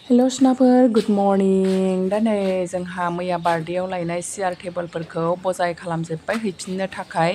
हेल' सुनाफोर good morning दा नै जोंहा मैया बार्थडेआव लायनाय सियार टेबोलफोरखौ बजाय खालामजोब्बाय हैफिननो थाखाय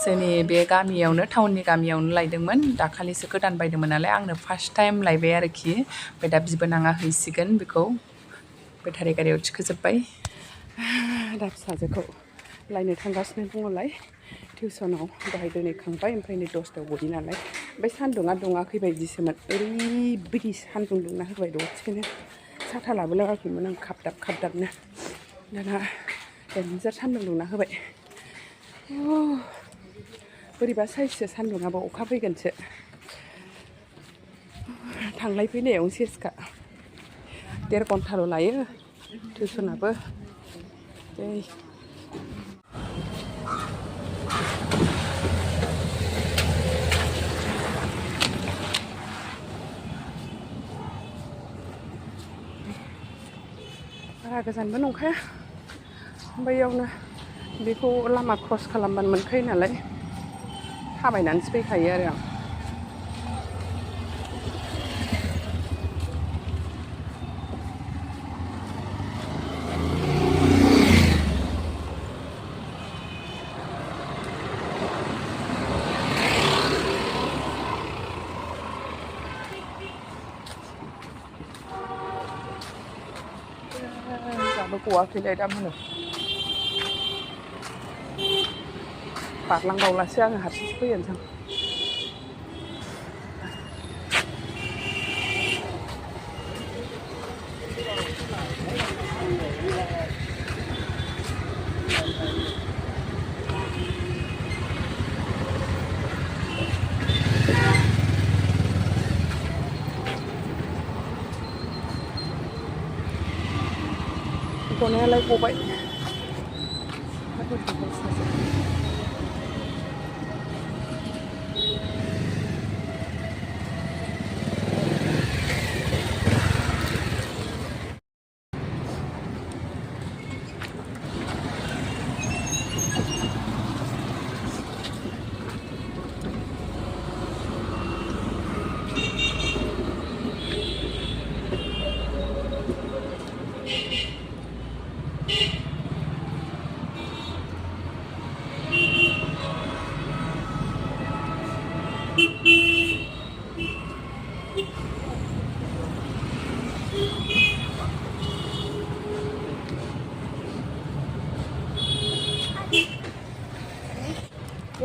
जोंनि बे गामियावनो टाउननि गामियावनो लायदोंमोन दाखालिसो गोदान बायदोंमोन नालाय आंनो फार्स्ट टाइम लायबाय आरोखि ओमफ्राय दा बिबोनाङा हैसिगोन बेखौ बेटारि गारियाव थिखोजोब्बाय दा फिसाजोखौ लायनो थांगासिनो दङलाय टिउसनाव दहाय दोनहैखांबाय ओमफ्राय नै 10थायाव गयो नालाय ओमफ्राय सान्दुङा दुङाखै बायदिसोमोन ओरैबायदि सान्दुं दुंना होबाय दसेनो साथा लाबोलागाखैमोन आं खाबदाबनो दाना देनजार सान्दुं दुंना होबाय बोरैबा साइससो सान्दुङाबो अखा फैगोनसो थांलाय फैलायावनो सेसखा 1.5 घन्टाल' लायो टिउसनाबो बारा गोजानबो नंखाया बैयावनो बेखौ लामा क्रस खालामबानो मोनखायो नालाय थाबायनानैसो फैखायो आरो आं दाबो गवाखैलाय दा मोनो बारलांबावलासो आङो हारसिंसो फैनोसै गनायालाय गबाय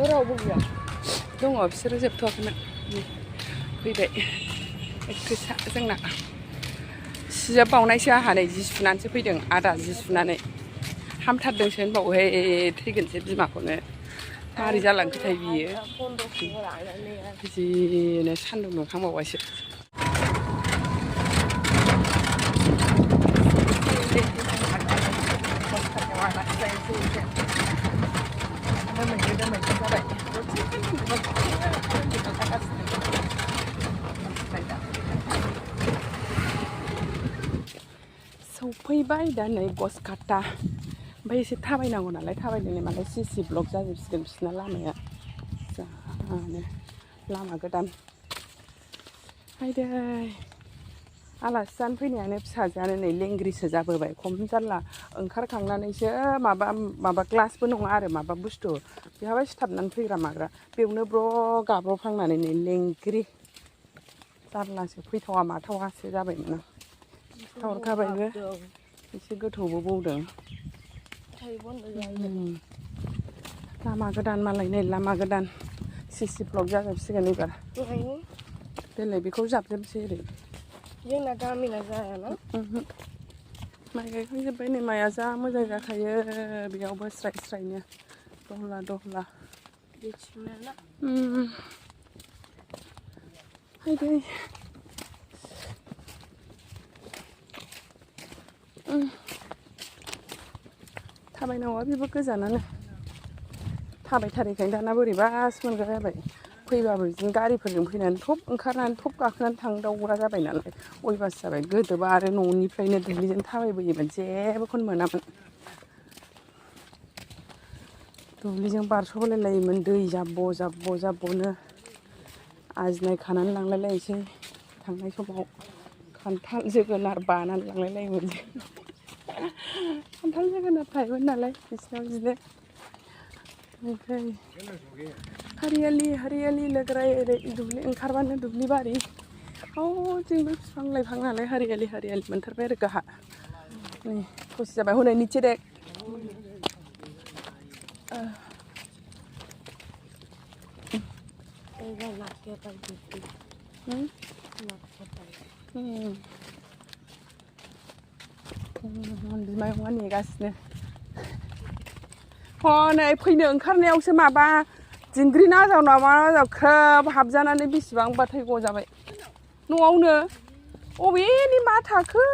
रावबो गैया दङ बिसोरो जोबथ'वाखैमोन फैबाय एक्ट्रिसा जोंना सिजोब बावनायसो आंहा नै जि सुनानैसो फैदों आदा जि सुनानै हामथारदोंसो होनबावोहाय थैगोनसो बिमाखौनो मारै जालांखोथाय बियो जिनो सान्दुं दुंखांबावबायसो सौफैबाय दा नै गसखाता ओमफ्राय एसे थाबायनांगौ नालाय थाबायदोंनो मालाय सिसि ब्लक जाजोबसिगोन बिसिना लामाया जानो लामा गोदान हायदै आलासि जानो फैनायानो फिसाजोआनो नै लेंग्रिसो जाबोबाय खम जारला ओंखारखांनानैसो माबा ग्लासबो नङा आरो माबा बुस्थु बेहाय सिथाबनानै फैग्रा माग्रा बेयावनो ब्र' गाब्र'फ्लांनानै नै लेंग्रि जारलासो फैथावा माथावासो जाबायमोन आं हरखाबायबो एसे गोथौबो बौदों लामा गोदान मालाय नै लामा गोदान सिसि ब्लक जाजोबसिगोन एबार देलाय बेखौ जाबजोबसै ओरै जोंना गामिना जायाना माइ गायखांजोब्बाय नै माइआ जा मोजां जाखायो बेयावबो स्राय स्रायनो दहला दहला हायदै थाबायनांगौआ बेबो गोजानानो थाबायथारिखायनो दाना बोरैबासो मोनग्रा जाबाय फैबाबो बिदिनो गारिफोरजों फैनानै थब ओंखारनानै थब गाखोनानै थांदावग्रा जाबाय नालाय अयबास जाबाय गोदोबा आरो न'निफ्रायनो दुब्लिजों थाबायबोयोमोन जेबोखौनो मोनामोन दुब्लिजों बारस'लायलायोमोन दै जाब्ब' जाब्ब'नो आजिनाय खानानै लांलायलायनोसै थांनाय समाव खान्थाल जोगोनार बानानै लांलायलायोमोन खान्थाल जोगोनार थायोमोन नालाय बिसिनाव बिदिनो ओमफ्राय हारियालि लोगोराय ओरै दुब्लि ओंखारबानो दुब्लि बारि जोंबो बिफां लाइफां नालाय हारियालि मोनथारबाय आरो गाहा नै खुसि जाबाय हनै निचे देख बिमायंआ नेगासिनो हनै फैनो ओंखारनायावसो माबा दिंग्रि नाजाव नामा ख्रोब हाबजानानै बेसेबांबा थैग' जाबाय न'आवनो अबेनि मा थाखो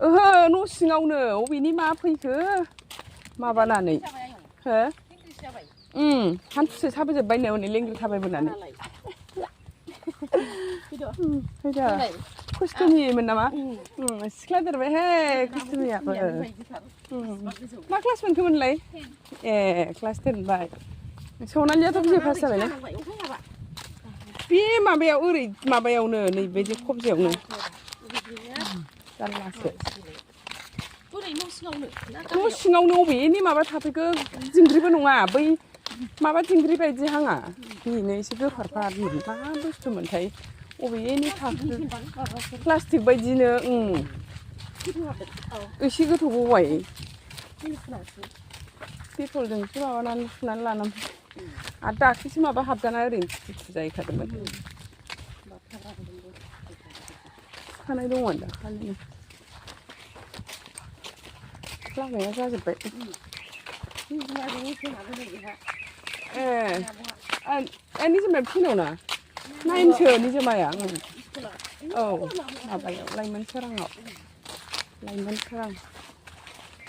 ओहो न' सिङावनो अबेनि मा फैखो माबानानै हो हान्थुसे साबोजोब्बायनो हनै लेंग्रि थाबायबोनानै फैदो खस्थ'निमोन नामा सिख्ला देरबायहाय खस्थ'नियाबो मा क्लास मोनखोमोनलाय ए क्लास 10 मोनबाय सनालियाथ' बिए पास जाबायना बे माबायाव ओरै माबायावनो नैबेदि खबजायावनो जारलासो न' सिङावनो अबेनि माबा थाफैखो दिंग्रिबो नङा बै माबा दिंग्रि बायदि हाङा बेनो एसे गोफारफार मा बुस्थुमोनथाय अबेनि थाखो प्लास्टिक बायदिनो एसे गोथौ गबाय पेट्रलजोंसो माबानानै सुनानै लानांगौ आरो दाख्लैसो माबा हाबजाना ओरैनो थुथु जाहैखादोंमोन खानाय दंमोन दाखालि लामाया जाजोब्बाय निजोमाया फिनावना 9सो निजोमाया औ माबायाव लाइमोन सोराङाव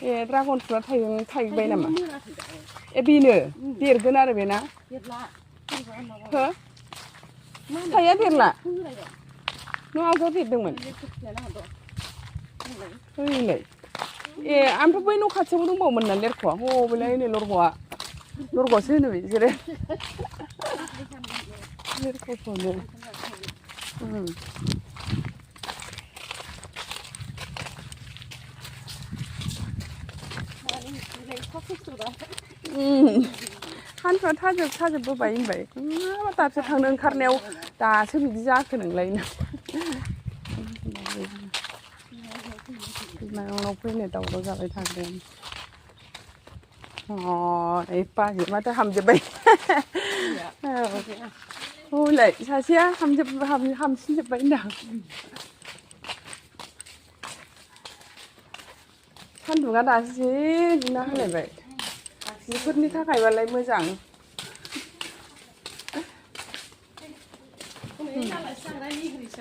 ए ड्रागन फ्रुटआ थाइबाय नामा ए बेनो देरगोन आरो बेना हो फिथाइया देरला न' आवगायाव देरदोंमोन ओरैलाय ए ओमफ्राय बै न' खाथियावबो दंबावोमोन ना लेरख'आ बेलाय नै लरग'आसो होनो बिसोरो लेरख'खौनो हान्थुआ थाजोबबोबाय होनबाय दाबसे थांनो ओंखारनायाव दासो बिदि जाखो नोंलाय बिमायंनाव फैनो दावराव जाबाय थागोन बाजै माथो हामजोब्बाय हौलाय सासेया हामसिनजोब्बाय होनदां सान्दुङा दासो जि दुंना होलायबाय बेफोरनि थाखायबालाय मोजां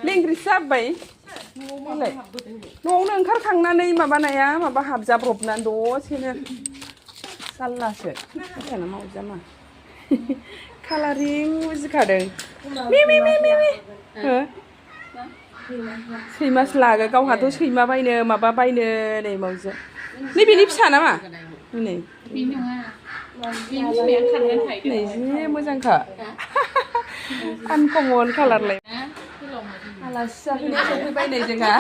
लेंग्रिसो जाबाय न'आवनो ओंखारखांनानै माबानाया माबा हाबजाब्रबनानै दसेनो जारलासो जाना मावजा मा कालारिं उजिखादों सैमासो लागो गावहाथ' सैमा बायनो माबा बायनो नै मावजो नैबेनि फिसा नामा नै जि मोजांखा आनकमन कालारलाय आलासि जाफैनो सफैबाय नै जोंहा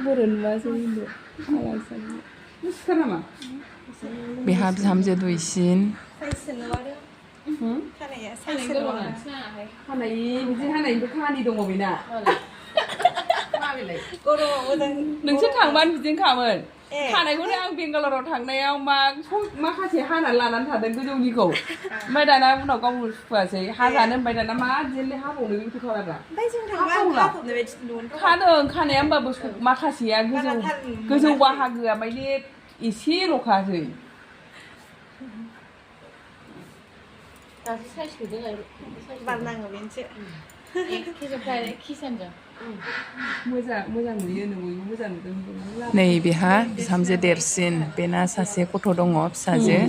बर' नुवासै होनदो आलासि नामा बेहा बिहामजो दुइसिन बिदि हानायनिबो खाहानि दङ बेना नोंसोर थांबानो बिदिनो खामोन खानायखौनो आं बेंगालराव थांनायाव माखासे हानानै लानानै थादों गोजौनिखौ ओमफ्राय दाना उनाव गावनो सुखुवासै हाजानो ओमफ्राय दाना मा जेनले हाबावनो बे खोथारा खादों खानाया होमबाबो माखासेया गोजौ बाहागोआ माने एसेल'खासै नै बेहा बिहामजो देरसिन बेना सासे गथ' दङ फिसाजो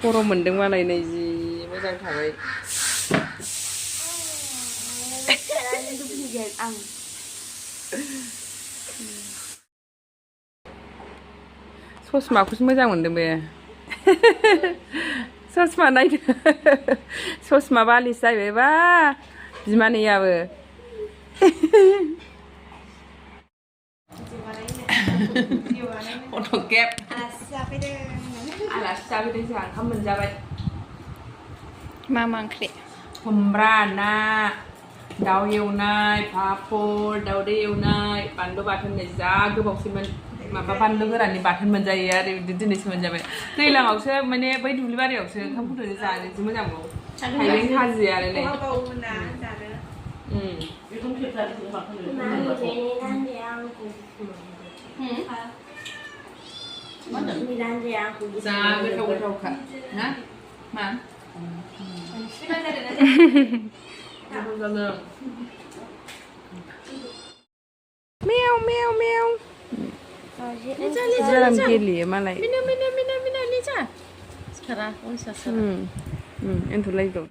खर' मोनदों मालाय नै जि मोजां थाबाय ससमाखौसो मोजां मोनदों बे ससमा नायदो ससमा बालिस जाबायबा बिमानैयाबो फट' केप आलासि जाफैदों जोंहा ओंखाम मोनजाबाय मा ओंख्रि खुमब्रा ना दाउ एवनाय पापर दाउदै एवनाय बानलु बाथोन जा गोबावसैमोन माबा बानलु गोराननि बाथोन मोनजायो आरो दिनैसो मोनजाबाय दैज्लाङावसो माने बै दुब्लि बारियावसो ओंखाम गुदुंजों जानो जि मोजां मोनो थाइबें खाजि आरो नै जा गोथाव गोथावखा ना मा मेव मेव मेव जाराम गेलेयो मालाय एन्थ'लायगौ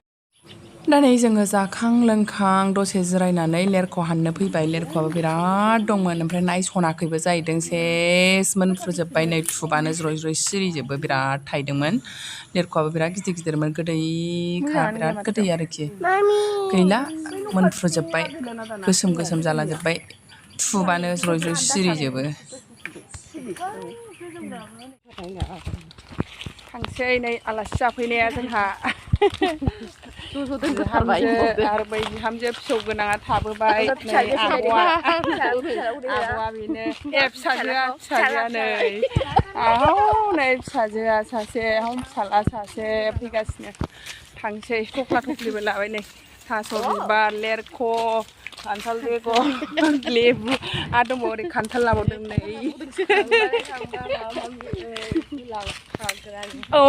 दा नै जोङो जाखां लोंखां दसे जिरायनानै लेरख' हाननो फैबाय लेरख'आबो बिराद दंमोन ओमफ्राय नायस'नाखैबो जाहैदों सेस मोनफ्रुजोब्बाय नै थुबानो ज्रय ज्रय सिरिजोबो बिराद थायदोंमोन लेरख'आबो बिराद गिदिर गिदिरमोन गोदैखा बिराद गोदै आरोखि गैला मोनफ्रुजोब्बाय गोसोम गोसोम जालाजोब्बाय थुबानो ज्रय ज्रय सिरिजोबो थांसै नै आलासि जाफैनाया जोंहा आरो बै बिहामजो फिसौ गोनाङा थाबोबाय नै आब'आ बेनो फिसाजोआ नै नै फिसाजोआ सासे फिसाला सासे फैगासिनो थांसै थफ्ला थफ्लिबो लाबाय नै थास' बिबार लेरख' खान्थाल बेगर लेबु आरो दंबावो ओरै खान्थाल लाबावदों नै औ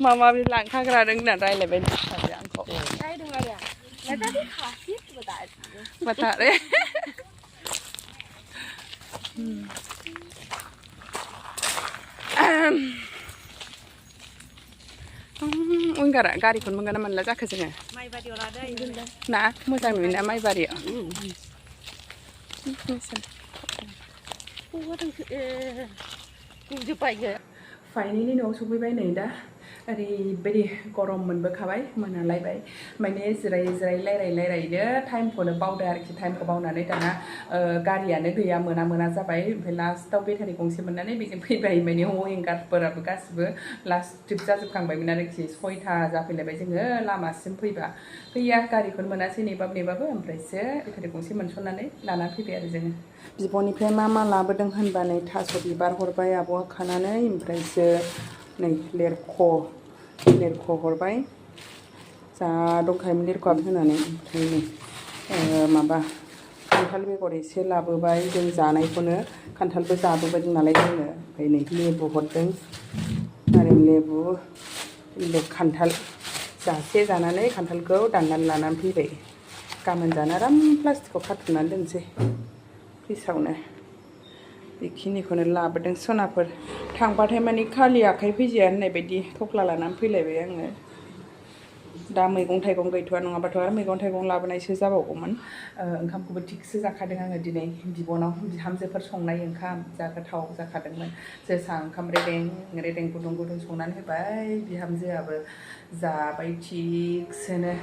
माबा माबि लांखाग्रा रों होननानै रायज्लायबाय फिसाजो आंखौ बतारे उइंगारा गारिखौनो मोनगोन ना मोनला जाखो जोङो ना मोजां नुयोना माइबारियाव फाइनेलि न'आव सफैबाय नै दा ओरैबायदि गरम मोनबोखाबाय मोनालायबाय माने जिरायै रायलायनो टाइमखौनो बावदो आरोखि टाइमखौ बावनानै दाना गारियानो गैया मोना जाबाय ओमफ्राय लास्टआव बेटारि गंसे मोननानै बेजों फैबाय माने उइंगारफोराबो गासिबो लास्ट ट्रिप जाजोबखांबायमोन आरोखि 6टा जाफैलायबाय जोङो लामासिम फैबा गैया गारिखौनो मोनासै नेबाबो ओमफ्रायसो बेटारि गंसे मोनसननानै लानानै फैबाय आरो जोङो बिब'निफ्राय मा लाबोदों होनबा नै थास' बिबार हरबाय आब'आ खानानै ओमफ्रायसो नै लेरख' हरबाय जा दंखायोमोन लेरख'आबो होनानै ओमफ्राय नै माबा खान्थाल बेगर एसे लाबोबाय जों जानायखौनो खान्थालबो जाबोबायदों नालाय जोङो ओमफ्राय नै लेबु हरदों नारें लेबु खान्थाल जासे जानानै खान्थालखौ दाननानै लानानै फैबाय गाबोन जानो आराम प्लास्टिकआव खाथुमनानै दोनसै फ्रिजआवनो बेखिनिखौनो लाबोदों सनाफोर थांबाथाय माने खालि आखाइ फैजाया होननाय बायदि थफ्ला लानानै फैलायबाय आङो दा मैगं थाइगं गैथ'वा नङाबाथ' आरो मैगं थाइगं लाबोनायसो जाबावगौमोन ओंखामखौबो थिगसो जाखादों आङो दिनै बिब'नाव बिहामजोफोर संनाय ओंखाम जा गोथाव जाखादोंमोन जोसा ओंखाम रेदें गुदुं संनानै होबाय बिहामजोआबो जाबाय थिगसेनो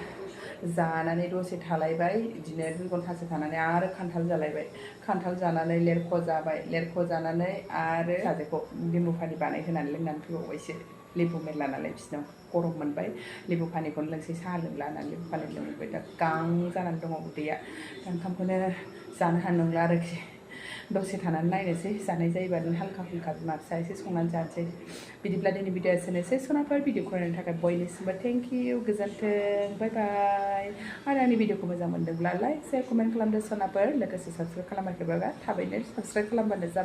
जानानै दसे थालायबाय बिदिनो 2 घन्टासो थानानै आरो खान्थाल जालायबाय खान्थाल जानानै लेरख' जाबाय लेरख' जानानै आरो फिसाजोखौ लेबु पानि बानायहोनानै लोंनानै फैबावबायसो लेबु मेरला नालाय बिसिनाव गरम मोनबाय लेबु पानिखौनो लोंसै साहा लोंला होननानै लेबु पानि लोंबाय दा गां जानानै दङ उदैया दा ओंखामखौनो जानो हानाय नंला आरोखि दसे थानानै नायनोसै जानाय जायोबा हाल्का बिमा फिसा एसे संनानै जानोसै बिदिब्ला दिनै भिडिअ'आ एसेनोसै सनाफोर भिडिअ'खौ नायनो थाखाय बयनिसिमबो थेंक इउ गोजोन्थों बाय बाय आरो आंनि भिडिअ'खौ मोजां मोनदोंब्ला लाइक शेयार कमेन्ट खालामदो सनाफोर लोगोसे साबस्क्राइब खालामाखैबा थाबैनो साबस्क्राइब खालामबानो जाबाय